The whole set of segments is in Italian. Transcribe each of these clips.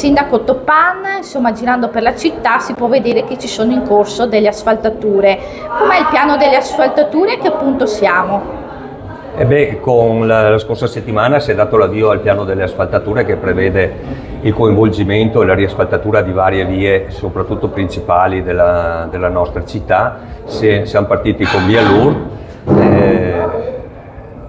sindaco Toppan, insomma, girando per la città si può vedere che ci sono in corso delle asfaltature. Com'è il piano delle asfaltature e a che punto siamo? Con la scorsa settimana si è dato l'avvio al piano delle asfaltature che prevede il coinvolgimento e la riasfaltatura di varie vie, soprattutto principali della nostra città. Siamo partiti con via Lourdes,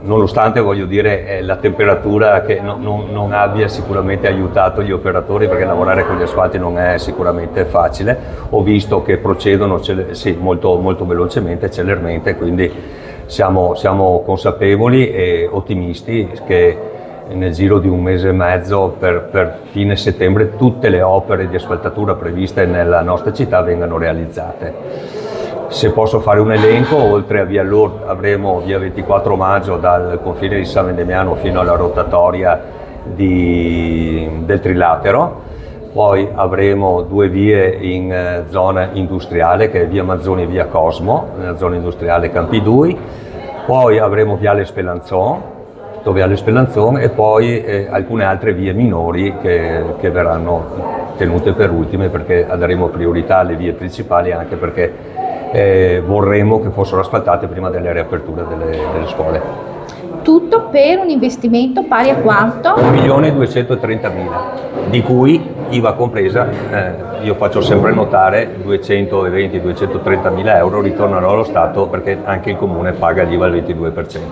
nonostante, voglio dire, la temperatura che non abbia sicuramente aiutato gli operatori, perché lavorare con gli asfalti non è sicuramente facile. Ho visto che procedono molto, molto velocemente, celermente, quindi siamo consapevoli e ottimisti che nel giro di un mese e mezzo, per fine settembre, tutte le opere di asfaltatura previste nella nostra città vengano realizzate. Se posso fare un elenco, oltre a via Lourdes avremo via 24 maggio dal confine di San Vendemiano fino alla rotatoria del Trilatero. Poi avremo due vie in zona industriale, che è via Mazzoni e via Cosmo, nella zona industriale Campidui. Poi avremo viale Spellanzon, e poi alcune altre vie minori che verranno tenute per ultime, perché daremo priorità alle vie principali, anche perché vorremmo che fossero asfaltate prima delle riaperture delle scuole. Tutto per un investimento pari a quanto? 1.230.000, di cui IVA compresa, io faccio sempre notare 220-230.000 euro ritornano allo Stato, perché anche il Comune paga l'IVA al 22%.